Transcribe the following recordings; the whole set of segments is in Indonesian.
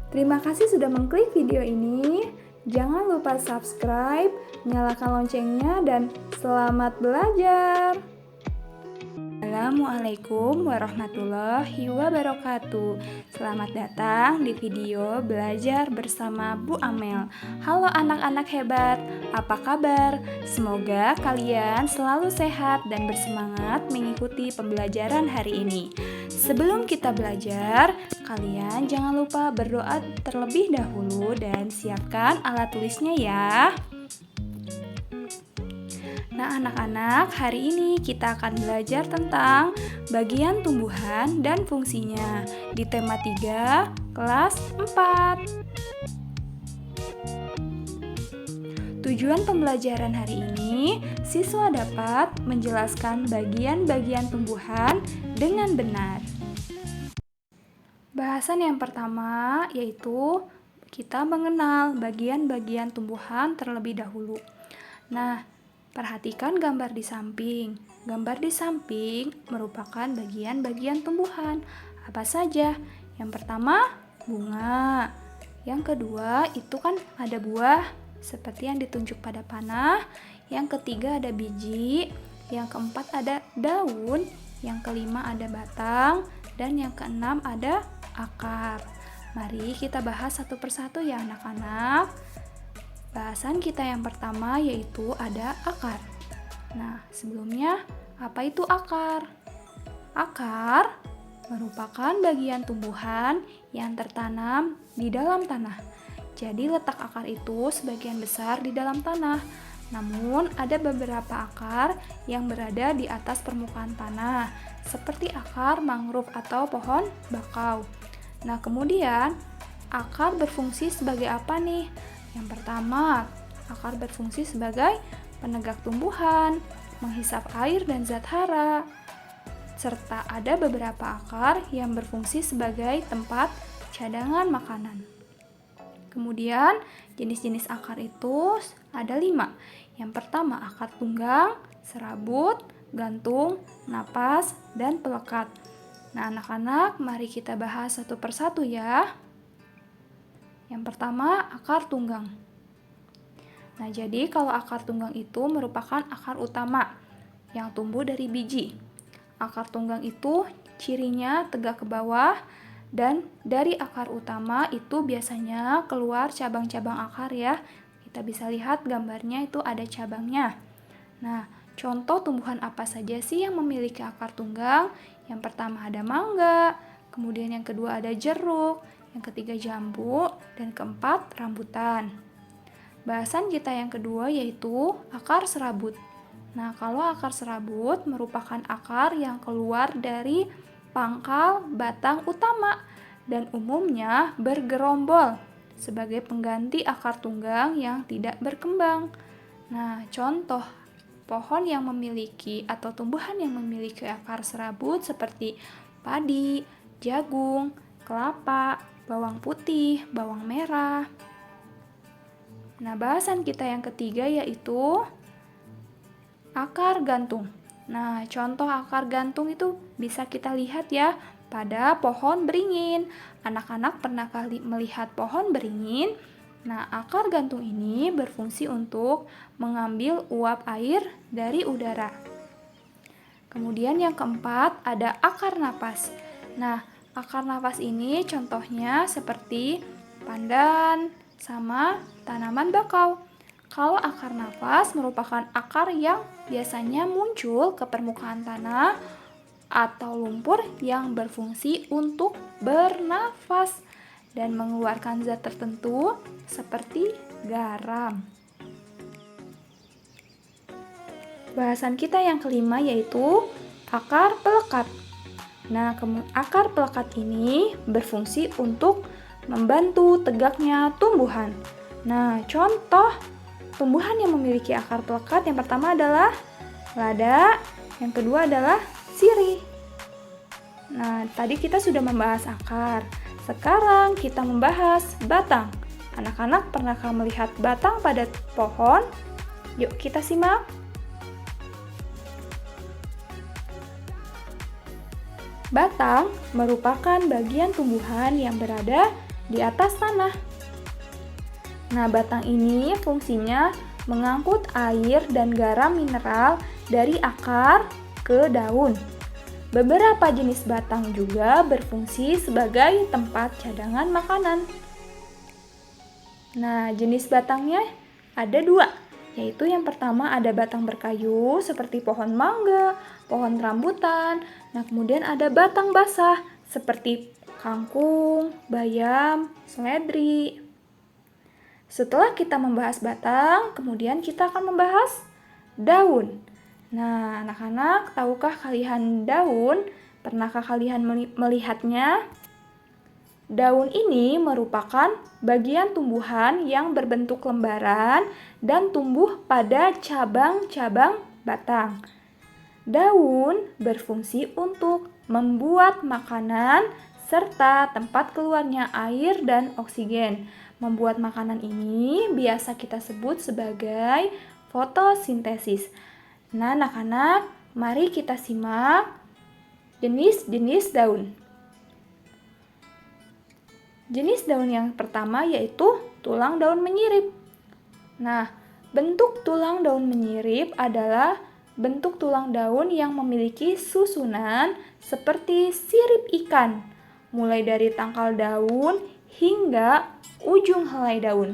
Terima kasih sudah mengklik video ini. Jangan lupa subscribe, nyalakan loncengnya, dan selamat belajar. Assalamualaikum warahmatullahi wabarakatuh. Selamat datang di video belajar bersama Bu Amel. Halo anak-anak hebat, apa kabar? Semoga kalian selalu sehat dan bersemangat mengikuti pembelajaran hari ini. Sebelum kita belajar, kalian jangan lupa berdoa terlebih dahulu dan siapkan alat tulisnya ya. Nah anak-anak, hari ini kita akan belajar tentang bagian tumbuhan dan fungsinya di tema 3, kelas 4. Tujuan pembelajaran hari ini, siswa dapat menjelaskan bagian-bagian tumbuhan dengan benar. Bahasan yang pertama yaitu kita mengenal bagian-bagian tumbuhan terlebih dahulu. Nah, perhatikan gambar di samping. Gambar di samping merupakan bagian-bagian tumbuhan. Apa saja? Yang pertama, bunga. Yang kedua, itu kan ada buah seperti yang ditunjuk pada panah. Yang ketiga ada biji. Yang keempat ada daun. Yang kelima ada batang. Dan yang keenam ada akar. Mari kita bahas satu persatu ya anak-anak. Bahasan kita yang pertama yaitu ada akar. Nah, sebelumnya apa itu akar? Akar merupakan bagian tumbuhan yang tertanam di dalam tanah. Jadi letak akar itu sebagian besar di dalam tanah. Namun ada beberapa akar yang berada di atas permukaan tanah, seperti akar mangrove atau pohon bakau. Nah, kemudian akar berfungsi sebagai apa nih? Yang pertama, akar berfungsi sebagai penegak tumbuhan, menghisap air dan zat hara, serta ada beberapa akar yang berfungsi sebagai tempat cadangan makanan. Kemudian, jenis-jenis akar itu ada 5. Yang pertama, akar tunggang, serabut, gantung, napas, dan pelekat. Nah, anak-anak, mari kita bahas satu persatu ya. Yang pertama, akar tunggang. Nah, jadi kalau akar tunggang itu merupakan akar utama yang tumbuh dari biji. Akar tunggang itu cirinya tegak ke bawah dan dari akar utama itu biasanya keluar cabang-cabang akar ya. Kita bisa lihat gambarnya itu ada cabangnya. Nah, contoh tumbuhan apa saja sih yang memiliki akar tunggang? Yang pertama ada mangga, kemudian yang kedua ada jeruk, yang ketiga jambu, dan keempat rambutan. Bahasan kita yang kedua yaitu akar serabut. Nah, kalau akar serabut merupakan akar yang keluar dari pangkal batang utama dan umumnya bergerombol sebagai pengganti akar tunggang yang tidak berkembang. Nah, contoh pohon yang memiliki atau tumbuhan yang memiliki akar serabut seperti padi, jagung, kelapa, bawang putih, bawang merah. Nah, bahasan kita yang ketiga yaitu akar gantung. Nah, contoh akar gantung itu bisa kita lihat ya pada pohon beringin. Anak-anak pernah kali melihat pohon beringin? Nah, akar gantung ini berfungsi untuk mengambil uap air dari udara. Kemudian yang keempat ada akar napas. Nah, akar napas ini contohnya seperti pandan sama tanaman bakau. Kalau akar napas merupakan akar yang biasanya muncul ke permukaan tanah atau lumpur yang berfungsi untuk bernafas dan mengeluarkan zat tertentu seperti garam. Bahasan kita yang kelima yaitu akar pelekat. Nah, akar pelekat ini berfungsi untuk membantu tegaknya tumbuhan. Nah, contoh tumbuhan yang memiliki akar pelekat yang pertama adalah lada, yang kedua adalah sirih. Nah, tadi kita sudah membahas akar. Sekarang kita membahas batang. Anak-anak pernahkah melihat batang pada pohon? Yuk kita simak. Batang merupakan bagian tumbuhan yang berada di atas tanah. Nah, batang ini fungsinya mengangkut air dan garam mineral dari akar ke daun. Beberapa jenis batang juga berfungsi sebagai tempat cadangan makanan. Nah, jenis batangnya ada dua, yaitu yang pertama ada batang berkayu seperti pohon mangga, pohon rambutan. Nah, kemudian ada batang basah seperti kangkung, bayam, seledri. Setelah kita membahas batang, kemudian kita akan membahas daun. Nah, anak-anak, tahukah kalian daun? Pernahkah kalian melihatnya? Daun ini merupakan bagian tumbuhan yang berbentuk lembaran dan tumbuh pada cabang-cabang batang. Daun berfungsi untuk membuat makanan serta tempat keluarnya air dan oksigen. Membuat makanan ini biasa kita sebut sebagai fotosintesis. Nah, anak-anak, mari kita simak jenis-jenis daun. Jenis daun yang pertama yaitu tulang daun menyirip. Nah, bentuk tulang daun menyirip adalah bentuk tulang daun yang memiliki susunan seperti sirip ikan, mulai dari tangkal daun hingga ujung helai daun.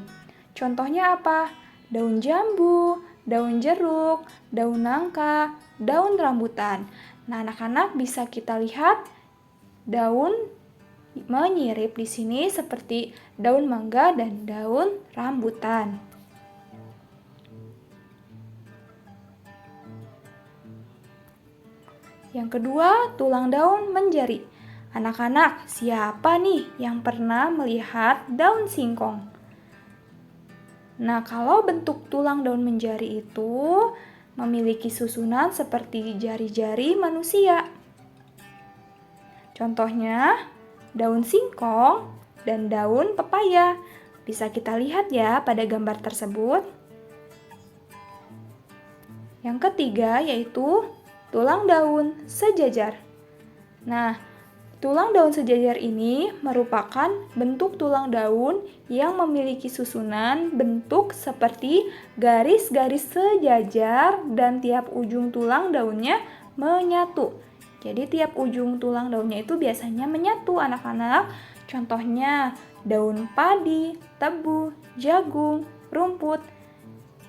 Contohnya apa? Daun jambu, daun jeruk, daun nangka, daun rambutan. Nah, anak-anak bisa kita lihat daun menyirip di sini seperti daun mangga dan daun rambutan. Yang kedua, tulang daun menjari. Anak-anak, siapa nih yang pernah melihat daun singkong? Nah, kalau bentuk tulang daun menjari itu memiliki susunan seperti jari-jari manusia. Contohnya, daun singkong dan daun pepaya. Bisa kita lihat ya pada gambar tersebut. Yang ketiga yaitu tulang daun sejajar. Nah, tulang daun sejajar ini merupakan bentuk tulang daun yang memiliki susunan bentuk seperti garis-garis sejajar dan tiap ujung tulang daunnya menyatu. Jadi tiap ujung tulang daunnya itu biasanya menyatu, anak-anak. Contohnya daun padi, tebu, jagung, rumput.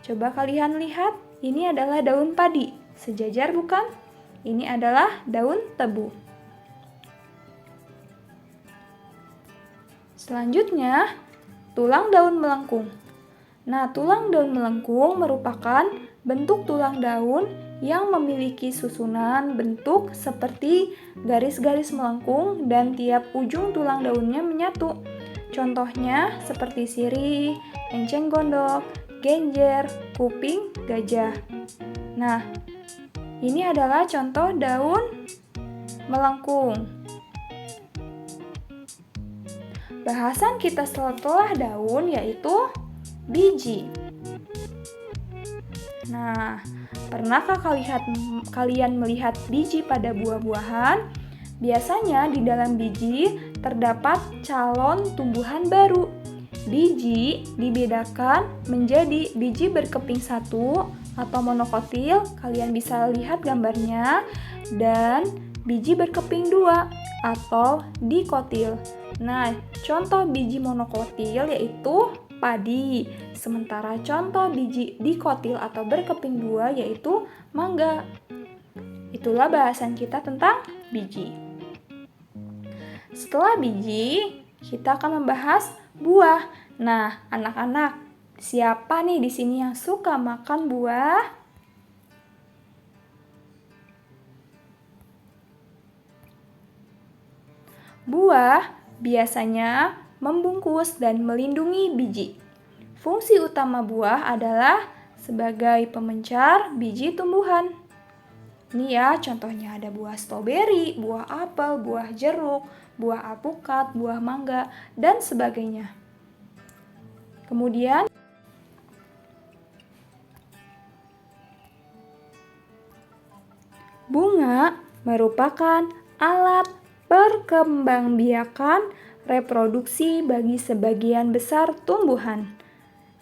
Coba kalian lihat, ini adalah daun padi. Sejajar bukan? Ini adalah daun tebu. Selanjutnya, tulang daun melengkung. Nah, tulang daun melengkung merupakan bentuk tulang daun yang memiliki susunan bentuk seperti garis-garis melengkung dan tiap ujung tulang daunnya menyatu. Contohnya seperti sirih, enceng gondok, genjer, kuping gajah. Nah, ini adalah contoh daun melengkung. Bahasan kita setelah daun yaitu biji. Nah, pernahkah kalian melihat biji pada buah-buahan? Biasanya di dalam biji terdapat calon tumbuhan baru. Biji dibedakan menjadi biji berkeping satu atau monokotil, kalian bisa lihat gambarnya, dan biji berkeping dua atau dikotil. Nah, contoh biji monokotil yaitu padi, sementara contoh biji dikotil atau berkeping dua yaitu mangga. Itulah bahasan kita tentang biji. Setelah biji, kita akan membahas buah. Nah, anak-anak, siapa nih di sini yang suka makan buah? Buah biasanya membungkus dan melindungi biji. Fungsi utama buah adalah sebagai pemencar biji tumbuhan. Ini ya, contohnya ada buah stroberi, buah apel, buah jeruk, buah alpukat, buah mangga, dan sebagainya. Kemudian, bunga merupakan alat perkembangbiakan reproduksi bagi sebagian besar tumbuhan.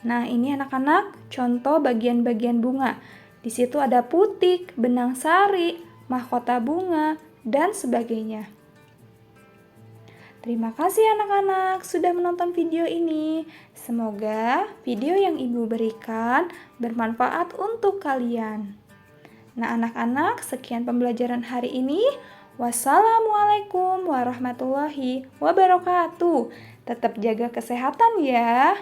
Nah, ini anak-anak contoh bagian-bagian bunga. Di situ ada putik, benang sari, mahkota bunga, dan sebagainya. Terima kasih anak-anak sudah menonton video ini. Semoga video yang Ibu berikan bermanfaat untuk kalian. Nah, anak-anak, sekian pembelajaran hari ini. Wassalamualaikum warahmatullahi wabarakatuh. Tetap jaga kesehatan ya.